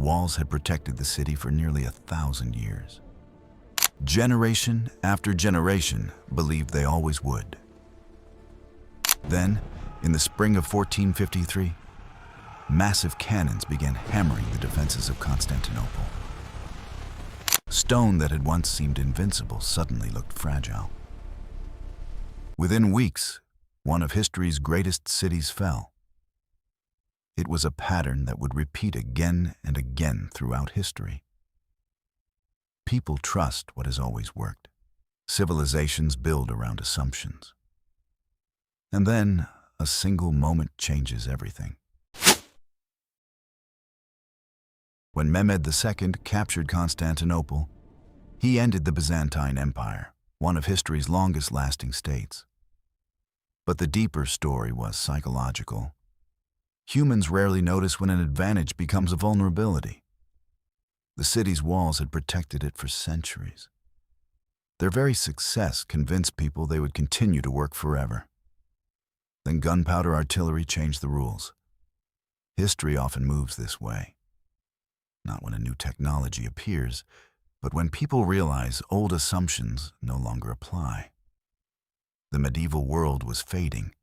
walls had protected the city for nearly 1,000 years. Generation after generation believed they always would. Then, in the spring of 1453, massive cannons began hammering the defenses of Constantinople. Stone that had once seemed invincible suddenly looked fragile. Within weeks, one of history's greatest cities fell. It was a pattern that would repeat again and again throughout history. People trust what has always worked. Civilizations build around assumptions. And then, a single moment changes everything. When Mehmed II captured Constantinople, he ended the Byzantine Empire, one of history's longest-lasting states. But the deeper story was psychological. Humans rarely notice when an advantage becomes a vulnerability. The city's walls had protected it for centuries. Their very success convinced people they would continue to work forever. Then gunpowder artillery changed the rules. History often moves this way. Not when a new technology appears, but when people realize old assumptions no longer apply. The medieval world was fading.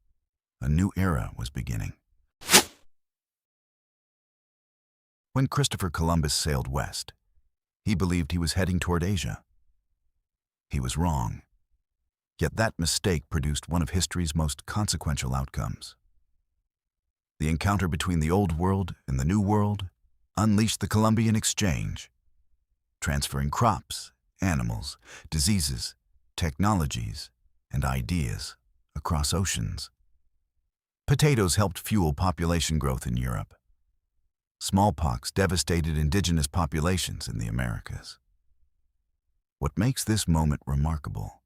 A new era was beginning. When Christopher Columbus sailed west, he believed he was heading toward Asia. He was wrong. Yet that mistake produced one of history's most consequential outcomes. The encounter between the Old World and the New World unleashed the Columbian Exchange, transferring crops, animals, diseases, technologies, and ideas across oceans. Potatoes helped fuel population growth in Europe. Smallpox devastated indigenous populations in the Americas. What makes this moment remarkable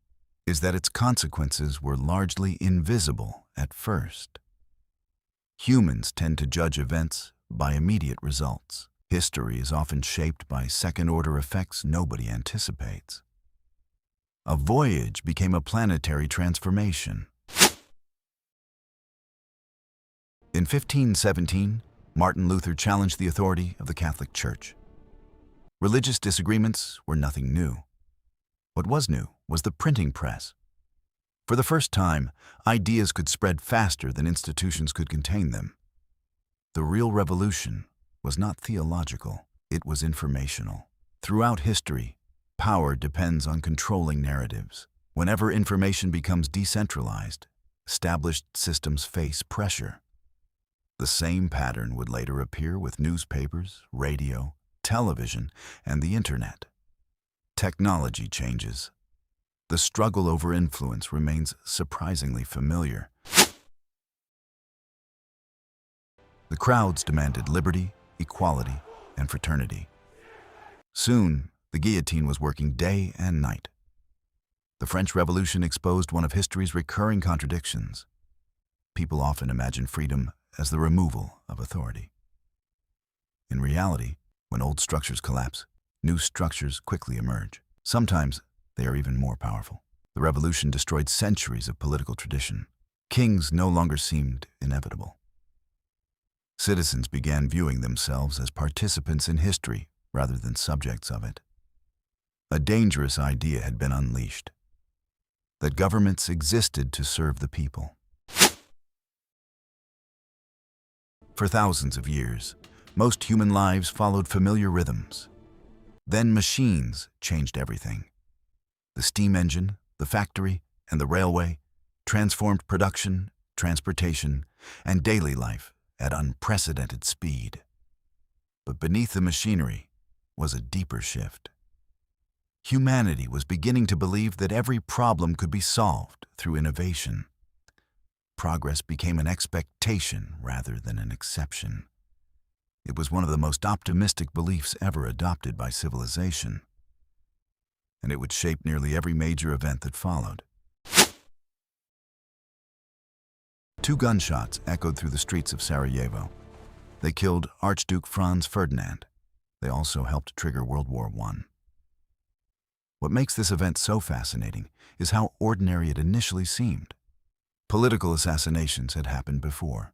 is that its consequences were largely invisible at first. Humans tend to judge events by immediate results. History is often shaped by second-order effects nobody anticipates. A voyage became a planetary transformation. In 1517, Martin Luther challenged the authority of the Catholic Church. Religious disagreements were nothing new. What was new was the printing press. For the first time, ideas could spread faster than institutions could contain them. The real revolution was not theological, it was informational. Throughout history, power depends on controlling narratives. Whenever information becomes decentralized, established systems face pressure. The same pattern would later appear with newspapers, radio, television, and the internet. Technology changes. The struggle over influence remains surprisingly familiar. The crowds demanded liberty, equality, and fraternity. Soon, the guillotine was working day and night. The French Revolution exposed one of history's recurring contradictions. People often imagine freedom as the removal of authority. In reality, when old structures collapse, new structures quickly emerge. Sometimes they are even more powerful. The revolution destroyed centuries of political tradition. Kings no longer seemed inevitable. Citizens began viewing themselves as participants in history rather than subjects of it. A dangerous idea had been unleashed, that governments existed to serve the people. For thousands of years, most human lives followed familiar rhythms. Then machines changed everything. The steam engine, the factory, and the railway transformed production, transportation, and daily life at unprecedented speed. But beneath the machinery was a deeper shift. Humanity was beginning to believe that every problem could be solved through innovation. Progress became an expectation rather than an exception. It was one of the most optimistic beliefs ever adopted by civilization, and it would shape nearly every major event that followed. 2 gunshots echoed through the streets of Sarajevo. They killed Archduke Franz Ferdinand. They also helped trigger World War I. What makes this event so fascinating is how ordinary it initially seemed. Political assassinations had happened before.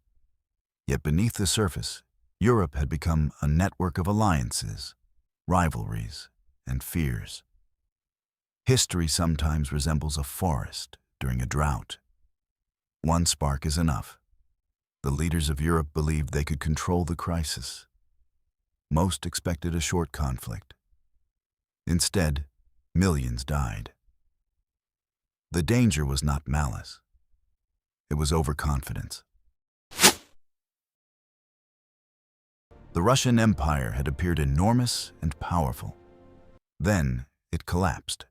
Yet beneath the surface, Europe had become a network of alliances, rivalries, and fears. History sometimes resembles a forest during a drought. One spark is enough. The leaders of Europe believed they could control the crisis. Most expected a short conflict. Instead, millions died. The danger was not malice. It was overconfidence. The Russian Empire had appeared enormous and powerful. Then it collapsed.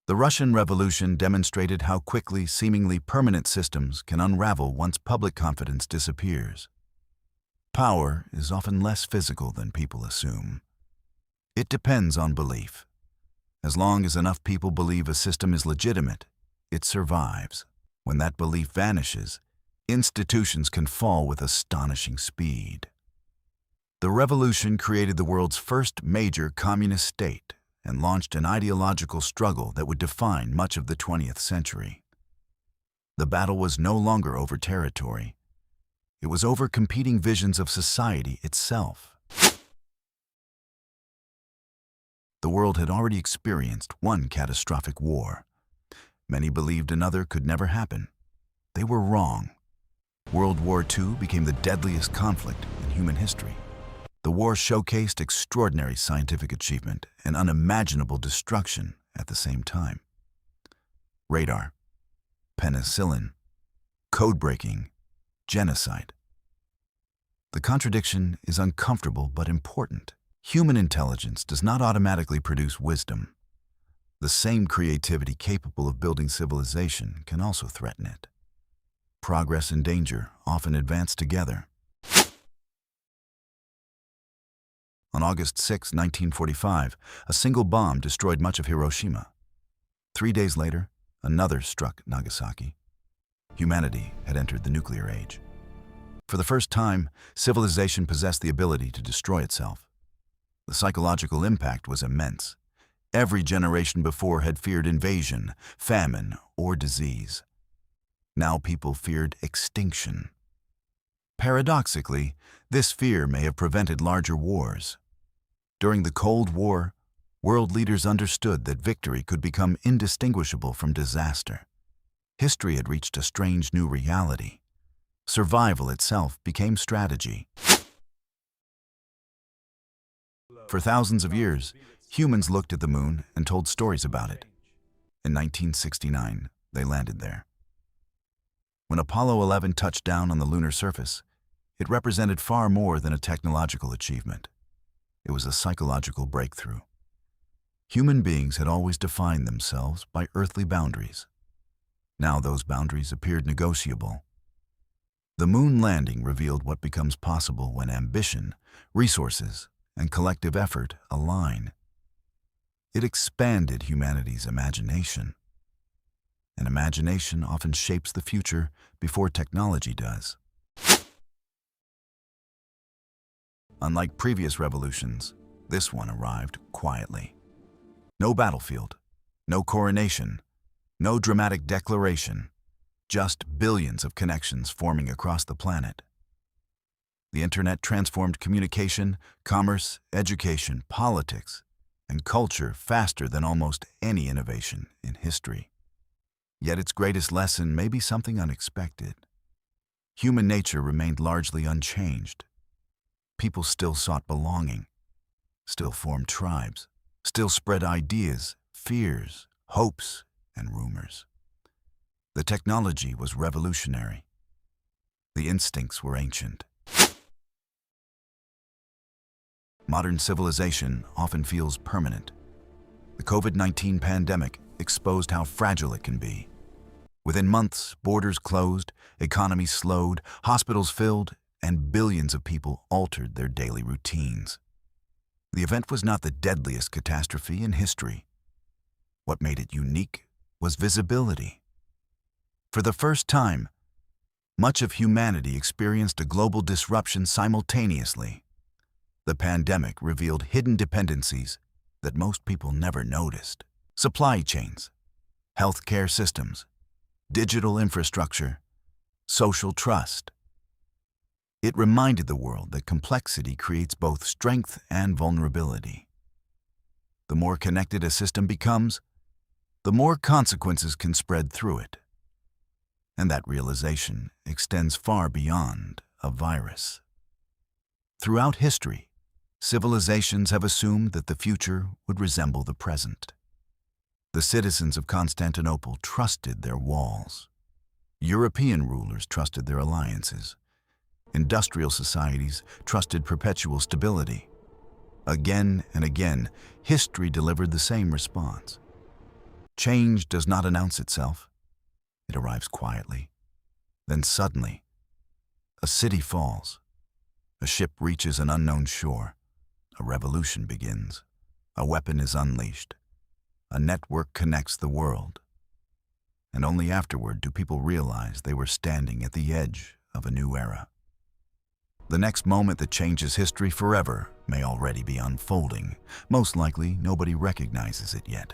The Russian Revolution demonstrated how quickly seemingly permanent systems can unravel once public confidence disappears. Power is often less physical than people assume. It depends on belief. As long as enough people believe a system is legitimate, it survives. When that belief vanishes, institutions can fall with astonishing speed. The revolution created the world's first major communist state and launched an ideological struggle that would define much of the 20th century. The battle was no longer over territory. It was over competing visions of society itself. The world had already experienced one catastrophic war. Many believed another could never happen. They were wrong. World War II became the deadliest conflict in human history. The war showcased extraordinary scientific achievement and unimaginable destruction at the same time. Radar, penicillin, code-breaking, genocide. The contradiction is uncomfortable but important. Human intelligence does not automatically produce wisdom. The same creativity capable of building civilization can also threaten it. Progress and danger often advance together. On August 6, 1945, a single bomb destroyed much of Hiroshima. 3 days later, another struck Nagasaki. Humanity had entered the nuclear age. For the first time, civilization possessed the ability to destroy itself. The psychological impact was immense. Every generation before had feared invasion, famine, or disease. Now people feared extinction. Paradoxically, this fear may have prevented larger wars. During the Cold War, world leaders understood that victory could become indistinguishable from disaster. History had reached a strange new reality. Survival itself became strategy. For thousands of years, humans looked at the moon and told stories about it. In 1969, they landed there. When Apollo 11 touched down on the lunar surface, it represented far more than a technological achievement. It was a psychological breakthrough. Human beings had always defined themselves by earthly boundaries. Now those boundaries appeared negotiable. The moon landing revealed what becomes possible when ambition, resources, and collective effort align. It expanded humanity's imagination. And imagination often shapes the future before technology does. Unlike previous revolutions, this one arrived quietly. No battlefield, no coronation, no dramatic declaration, just billions of connections forming across the planet. The internet transformed communication, commerce, education, politics, and culture faster than almost any innovation in history. Yet its greatest lesson may be something unexpected. Human nature remained largely unchanged. People still sought belonging, still formed tribes, still spread ideas, fears, hopes, and rumors. The technology was revolutionary. The instincts were ancient. Modern civilization often feels permanent. The COVID-19 pandemic exposed how fragile it can be. Within months, borders closed, economies slowed, hospitals filled, and billions of people altered their daily routines. The event was not the deadliest catastrophe in history. What made it unique was visibility. For the first time, much of humanity experienced a global disruption simultaneously. The pandemic revealed hidden dependencies that most people never noticed. Supply chains, healthcare systems, digital infrastructure, social trust. It reminded the world that complexity creates both strength and vulnerability. The more connected a system becomes, the more consequences can spread through it. And that realization extends far beyond a virus. Throughout history, civilizations have assumed that the future would resemble the present. The citizens of Constantinople trusted their walls. European rulers trusted their alliances. Industrial societies trusted perpetual stability. Again and again, history delivered the same response. Change does not announce itself. It arrives quietly. Then suddenly, a city falls. A ship reaches an unknown shore. A revolution begins. A weapon is unleashed. A network connects the world. And only afterward do people realize they were standing at the edge of a new era. The next moment that changes history forever may already be unfolding. Most likely, nobody recognizes it yet.